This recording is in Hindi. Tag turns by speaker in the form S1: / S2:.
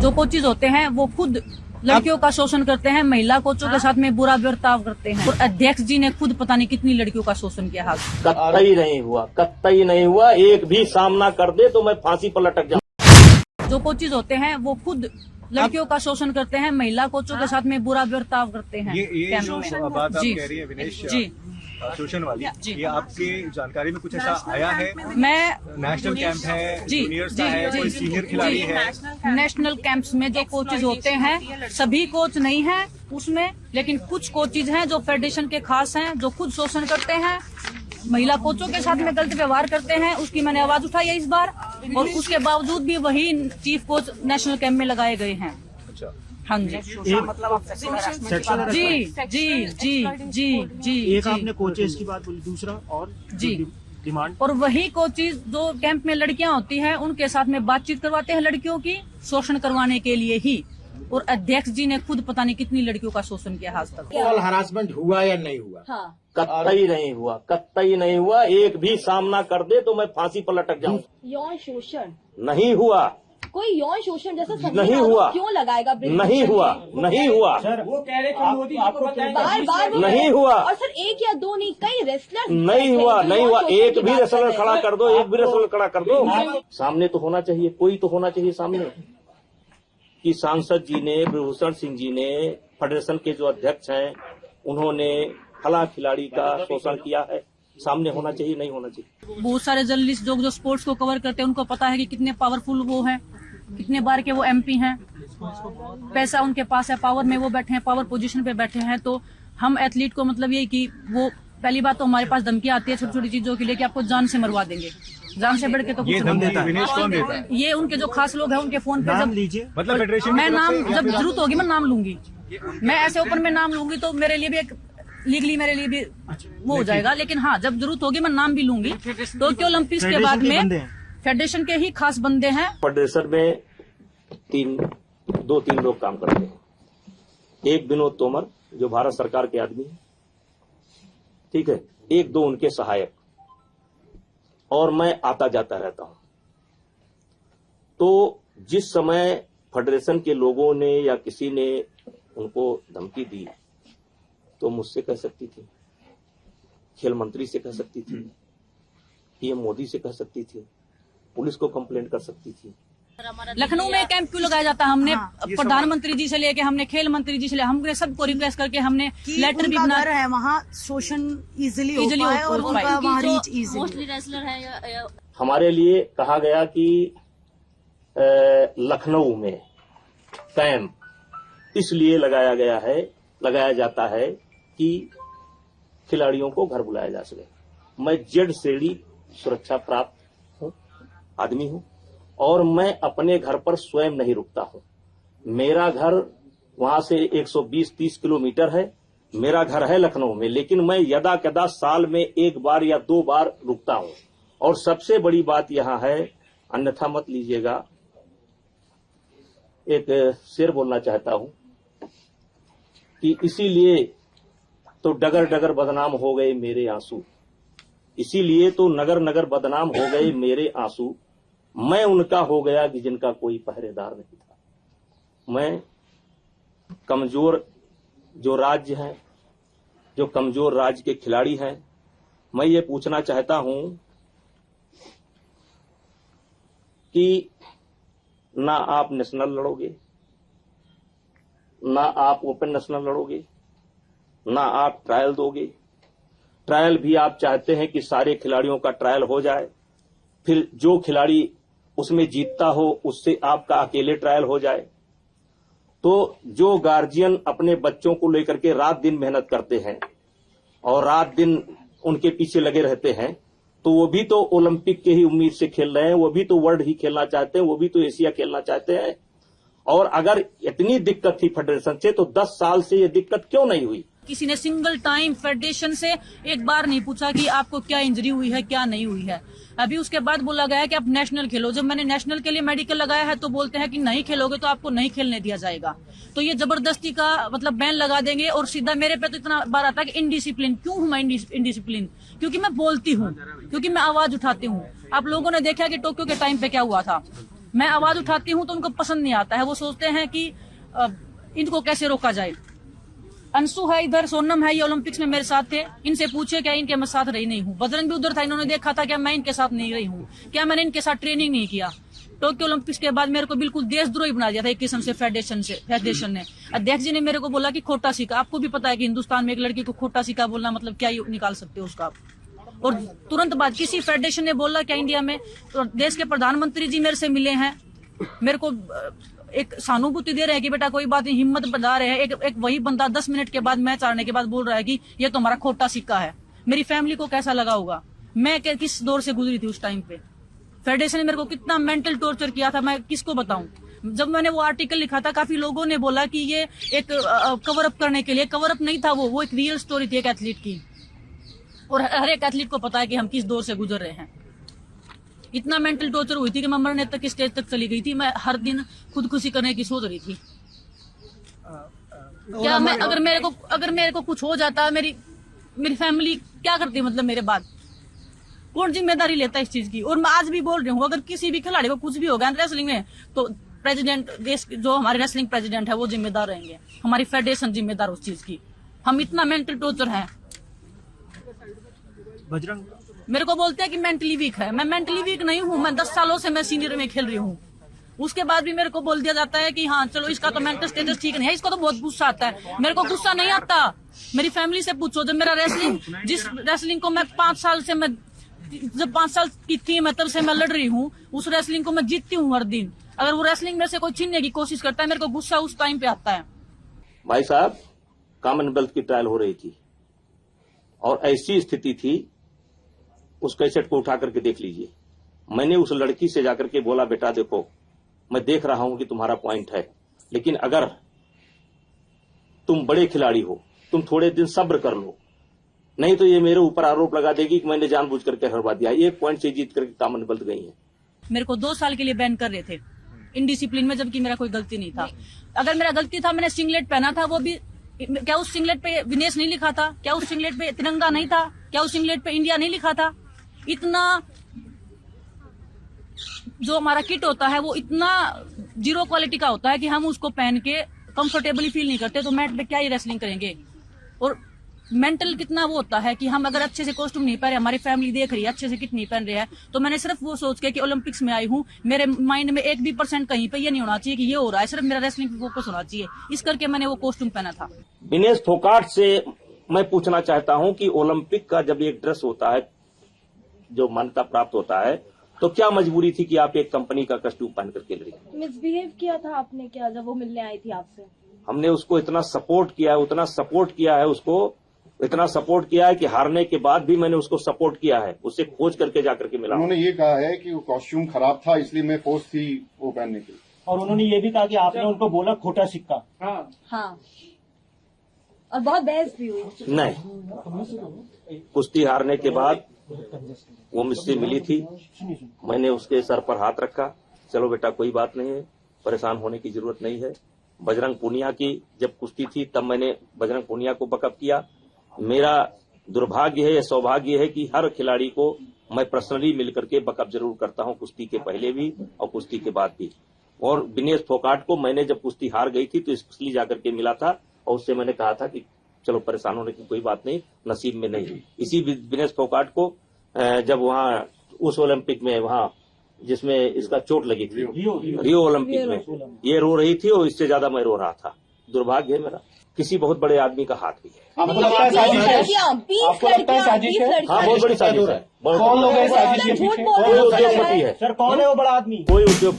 S1: जो कोचेज होते हैं वो खुद लड़कियों का शोषण करते हैं, महिला कोचों के साथ में बुरा बर्ताव करते हैं। और अध्यक्ष जी ने खुद पता नहीं कितनी लड़कियों का शोषण किया।
S2: कतई नहीं हुआ, कतई नहीं हुआ। एक भी सामना कर दे तो मैं फांसी पर लटक जाऊं।
S1: जो कोचेज होते हैं वो खुद लड़कियों का शोषण करते हैं, महिला कोचों के साथ में बुरा बर्ताव करते हैं।
S3: ये जो बात आप कह रही है विनेश
S1: जी
S3: शोषण वाली, ये आपकी जानकारी में कुछ ऐसा आया है?
S1: मैं
S3: नेशनल कैंप है,
S1: जी
S3: जूनियर्स
S1: जी
S3: का है, कोई सीनियर खिलाड़ी है?
S1: नेशनल कैंप्स में जो कोचेज होते हैं सभी कोच नहीं है उसमें, लेकिन कुछ कोचेज हैं जो फेडरेशन के खास हैं, जो खुद शोषण करते हैं, महिला कोचों के साथ में गलत व्यवहार करते हैं। उसकी मैंने आवाज उठाई है इस बार, और उसके बावजूद भी वही चीफ कोच नेशनल कैंप में लगाए गए हैं।
S3: अच्छा,
S1: हाँ जी जी जी जी जी
S4: एक आपने कोचेस की बात बोली, दूसरा और
S1: जी
S4: डिमांड,
S1: और वही कोचेज जो कैंप में लड़कियां होती हैं उनके साथ में बातचीत करवाते हैं लड़कियों की, शोषण करवाने के लिए ही। और अध्यक्ष जी ने खुद पता नहीं कितनी लड़कियों का शोषण किया आज तक।
S5: हरासमेंट हुआ या नहीं हुआ?
S1: हाँ।
S2: कतई नहीं हुआ, कतई नहीं हुआ। एक भी सामना कर दे तो मैं फांसी पर लटक जाऊं।
S6: यौन शोषण
S2: नहीं हुआ,
S6: कोई यौन शोषण जैसा
S2: नहीं हुआ,
S6: क्यों लगाएगा?
S2: नहीं हुआ, नहीं हुआ,
S5: वो कह रहे थे मोदी जी को बताएं।
S6: बार बार
S2: नहीं हुआ।
S6: और सर एक या दो नहीं, कई रेसलर
S2: नहीं हुआ, नहीं हुआ। एक भी रेसलर खड़ा कर दो, एक भी रेसलर खड़ा कर दो। सामने तो होना चाहिए, कोई तो होना चाहिए सामने। कि सांसद जी ने, ब्रजभूषण सिंह जी ने, फेडरेशन के जो अध्यक्ष हैं, उन्होंने फला खिलाड़ी का शोषण किया है, सामने होना चाहिए, नहीं होना चाहिए।
S1: बहुत सारे जर्नलिस्ट जो स्पोर्ट्स को कवर करते हैं उनको पता है कि कितने पावरफुल वो हैं, कितने बार के वो एमपी हैं, पैसा उनके पास है, पावर में वो बैठे हैं, पावर पोजीशन पे बैठे हैं। तो हम एथलीट को मतलब ये कि वो पहली बात तो हमारे पास धमकी आती है छोटी छोटी चीजों के लिए कि आपको जान से मरवा देंगे, जान से बढ़ के तो कुछ नहीं देता है।
S3: विनेश कौन देता है?
S1: ये उनके जो खास लोग हैं उनके फोन पे
S4: नाम
S1: जब
S4: लीजिए।
S3: मतलब फेडरेशन
S1: मैं नाम जब जरूरत होगी मैं नाम लूंगी, मैं ऐसे ओपन में नाम लूंगी तो मेरे लिए भी एक लीगली मेरे लिए भी वो हो जाएगा। लेकिन हाँ, जब जरूरत होगी मैं नाम भी लूंगी। टोक्यो ओलंपिक्स के बाद में फेडरेशन के ही खास बंदे हैं।
S2: फेडरेशन में दो तीन लोग काम करते हैं। एक विनोद तोमर जो भारत सरकार के आदमी है, ठीक है, एक दो उनके सहायक, और मैं आता जाता रहता हूं। तो जिस समय फेडरेशन के लोगों ने या किसी ने उनको धमकी दी तो मुझसे कह सकती थी, खेल मंत्री से कह सकती थी, पीएम मोदी से कह सकती थी, पुलिस को कंप्लेंट कर सकती थी।
S1: लखनऊ में कैंप क्यों लगाया जाता है? हमने प्रधानमंत्री जी से लेके हमने खेल मंत्री जी से ले, हमने सबको रिक्वेस्ट करके हमने लेटर भी बना
S7: है। वहाँ शोषण इजिली हो पाए और उनका वहाँ रीच इजिली।
S6: रेसलर है।
S2: हमारे लिए कहा गया कि लखनऊ में कैंप इसलिए लगाया जाता है कि खिलाड़ियों को घर बुलाया जा सके। मैं जेड श्रेणी सुरक्षा प्राप्त आदमी हूं और मैं अपने घर पर स्वयं नहीं रुकता हूं। मेरा घर वहां से 120-30 किलोमीटर है। मेरा घर है लखनऊ में, लेकिन मैं यदा कदा साल में एक बार या दो बार रुकता हूं। और सबसे बड़ी बात यहां है, अन्यथा मत लीजिएगा, एक शेर बोलना चाहता हूं कि इसीलिए तो डगर डगर बदनाम हो गए मेरे आंसू, इसीलिए तो नगर नगर बदनाम हो गए मेरे आंसू। मैं उनका हो गया कि जिनका कोई पहरेदार नहीं था। मैं कमजोर जो राज्य हैं, जो कमजोर राज्य के खिलाड़ी हैं, मैं ये पूछना चाहता हूं कि ना आप नेशनल लड़ोगे, ना आप ओपन नेशनल लड़ोगे, ना आप ट्रायल दोगे। ट्रायल भी आप चाहते हैं कि सारे खिलाड़ियों का ट्रायल हो जाए, फिर जो खिलाड़ी उसमें जीतता हो उससे आपका अकेले ट्रायल हो जाए। तो जो गार्जियन अपने बच्चों को लेकर के रात दिन मेहनत करते हैं और रात दिन उनके पीछे लगे रहते हैं, तो वो भी तो ओलंपिक के ही उम्मीद से खेल रहे हैं, वो भी तो वर्ल्ड ही खेलना चाहते हैं, वो भी तो एशिया खेलना चाहते हैं। और अगर इतनी दिक्कत थी फेडरेशन से, तो 10 साल से ये दिक्कत क्यों नहीं हुई?
S1: किसी ने सिंगल टाइम फेडरेशन से एक बार नहीं पूछा कि आपको क्या इंजरी हुई है, क्या नहीं हुई है। अभी उसके बाद बोला गया है कि आप नेशनल खेलो। जब मैंने नेशनल के लिए मेडिकल लगाया है तो बोलते हैं कि नहीं खेलोगे तो आपको नहीं खेलने दिया जाएगा। तो ये जबरदस्ती का मतलब बैन लगा देंगे। और सीधा मेरे पे तो इतना बार आता है कि इनडिसिप्लिन। क्यों हूं मैं इनडिसिप्लिन? क्योंकि मैं बोलती हूँ, क्योंकि मैं आवाज उठाती हूँ। आप लोगों ने देखा कि टोक्यो के टाइम पे क्या हुआ था। मैं आवाज उठाती हूँ तो उनको पसंद नहीं आता है, वो सोचते हैं कि इनको कैसे रोका जाए। अंशु है इधर, सोनम है, ये ओलंपिक्स में मेरे साथ थे, इनसे पूछे क्या इनके मैं साथ रही नहीं हूँ। बजरंग भी उधर था, इन्होंने देखा था क्या मैं इनके साथ नहीं रही हूँ, क्या मैंने इनके साथ ट्रेनिंग नहीं किया। टोक्यो ओलंपिक्स के बाद मेरे को बिल्कुल देशद्रोही बना दिया था एक किस्म से फेडरेशन ने। अध्यक्ष जी ने मेरे को बोला कि खोटा सिक्का, आपको भी पता है कि हिंदुस्तान में एक लड़की को खोटा सिक्का बोलना मतलब क्या निकाल सकते हो उसका आप। और तुरंत बाद किसी फेडरेशन ने बोला क्या इंडिया में, तो देश के प्रधानमंत्री जी मेरे से मिले हैं, मेरे को एक सहानुभूति दे रहे हैं कि बेटा कोई बात नहीं, हिम्मत बता रहे हैं। एक वही बंदा 10 मिनट के बाद मैच हारने के बाद बोल रहा है कि ये तो हमारा खोटा सिक्का है। मेरी फैमिली को कैसा लगा होगा, मैं किस दौर से गुजरी थी उस टाइम पे। फेडरेशन ने मेरे को कितना मेंटल टॉर्चर किया था, मैं किसको बताऊं। जब मैंने वो आर्टिकल लिखा था काफी लोगों ने बोला कि ये एक कवर अप करने के लिए, कवर अप नहीं था वो एक रियल स्टोरी थी एक एथलीट की, और हर एक एथलीट को पता है कि हम किस दौर से गुजर रहे हैं। इतना मेंटल टॉर्चर हुई थी कि मैं मरने तक की स्टेज तक चली गई थी। मैं हर दिन खुदकुशी करने की सोच रही थी। क्या मैं अगर मेरे को कुछ हो जाता, मेरी फैमिली क्या करती, मतलब मेरे बाद कौन जिम्मेदारी लेता इस चीज की। और मैं आज भी बोल रही हूँ, अगर किसी भी खिलाड़ी को कुछ भी हो गया रेसलिंग में, तो प्रेसिडेंट, देश जो हमारे रेसलिंग प्रेसिडेंट है वो जिम्मेदार रहेंगे, हमारी फेडरेशन जिम्मेदार उस चीज की। हम इतना मेंटल टॉर्चर है।
S4: बजरंग
S1: मेरे को बोलते हैं कि मेंटली वीक है, मैं मेंटली वीक नहीं हूँ। मैं 10 सालों से मैं सीनियर में खेल रही हूँ, उसके बाद भी मेरे को बोल दिया जाता है कि हाँ चलो इसका तो मेंटल स्टेटस ठीक नहीं है। इसको तो बहुत गुस्सा आता है, मेरे को गुस्सा नहीं आता। मेरी फैमिली से पूछो, जब मेरा जिस रेसलिंग को मैं 5 साल से जब 5 साल की थी मैं तब से मैं लड़ रही हूँ, उस रेसलिंग को मैं जीतती हूँ हर दिन। अगर वो रेसलिंग में से कोई छीनने की कोशिश करता है, मेरे को गुस्सा उस टाइम पे आता है।
S2: भाई साहब, कॉमनवेल्थ की ट्रायल हो रही थी और ऐसी स्थिति थी, उस कैसेट को उठा करके देख लीजिए। मैंने उस लड़की से जाकर के बोला, बेटा देखो मैं देख रहा हूं कि तुम्हारा पॉइंट है, लेकिन अगर तुम बड़े खिलाड़ी हो, तुम थोड़े दिन सब्र कर लो, नहीं तो ये मेरे ऊपर आरोप लगा देगी कि मैंने जानबूझ करके हरवा दिया। एक पॉइंट से जीत करके कॉमनवेल्थ गई है।
S1: मेरे को 2 साल के लिए बैन कर रहे थे इनडिसिप्लिन में, जबकि मेरा कोई गलती नहीं था। अगर मेरा गलती था, मैंने सिंगलेट पहना था, वो भी क्या उस सिंगलेट पे विनेश नहीं लिखा था? क्या उस सिंगलेट पे तिरंगा नहीं था? क्या उस सिंगलेट पे इंडिया नहीं लिखा था? इतना जो हमारा किट होता है वो इतना 0 क्वालिटी का होता है कि हम उसको पहन के कंफर्टेबली फील नहीं करते, तो मैट पे क्या ही रेसलिंग करेंगे। और मेंटल कितना वो होता है कि हम अगर अच्छे से कॉस्ट्यूम नहीं पहन रहे, हमारी फैमिली देख रही है अच्छे से किट नहीं पहन रहे हैं, तो मैंने सिर्फ वो सोच के कि ओलंपिक्स में आई हूँ, मेरे माइंड में 1% कहीं पे ये नहीं होना चाहिए कि ये हो रहा है, सिर्फ मेरा रेसलिंग पे फोकस होना चाहिए, इस करके मैंने वो कॉस्ट्यूम पहना था।
S2: विनेश फोगाट से मैं पूछना चाहता हूं कि ओलंपिक का जब एक ड्रेस होता है जो मान्यता प्राप्त होता है, तो क्या मजबूरी थी कि आप एक कंपनी का कॉस्ट्यूम पहन करके लड़ी?
S6: मिसबिहेव किया था आपने क्या जब वो मिलने आई थी आपसे?
S2: हमने उसको इतना सपोर्ट किया है, उतना सपोर्ट किया है उसको, इतना सपोर्ट किया है कि हारने के बाद भी मैंने उसको सपोर्ट किया है, उससे खोज करके जाकर के मिला।
S8: उन्होंने ये कहा है कि वो कॉस्ट्यूम खराब था इसलिए मैं फोर्स थी वो पहनने के लिए,
S4: और उन्होंने ये भी कहा कि आपने उनको बोला खोटा सिक्का।
S6: हाँ, और बहुत बहस भी हुई।
S2: नहीं, कुश्ती हारने के बाद वो मुझसे मिली थी, मैंने उसके सर पर हाथ रखा, चलो बेटा कोई बात नहीं है, परेशान होने की जरूरत नहीं है। बजरंग पूनिया की जब कुश्ती थी तब मैंने बजरंग पूनिया को बकअप किया। मेरा दुर्भाग्य है या सौभाग्य है कि हर खिलाड़ी को मैं पर्सनली मिलकर के बकअप जरूर करता हूं, कुश्ती के पहले भी और कुश्ती के बाद भी। और विनेश फोगाट को मैंने जब कुश्ती हार गई थी तो इसलिए जाकर के मिला था और उससे मैंने कहा था कि चलो परेशान होने की कोई बात नहीं, नसीब में नहीं। इसी विनेश फोगाट को जब वहां उस ओलंपिक में वहां जिसमें इसका चोट लगी थी रियो ओलंपिक में, ये रो रही थी और इससे ज्यादा मैं रो रहा था। दुर्भाग्य है मेरा, किसी बहुत बड़े आदमी का हाथ भी है।
S8: आपको लगता है साजिश है? आपको लगता है साजिश है?
S2: हाँ, बहुत बड़ी साजिश है।
S8: कौन लोग हैं साजिश के पीछे?
S2: कोई उद्योगपति है
S4: सर, कौन है वो बड़ा आदमी?
S2: कोई उद्योग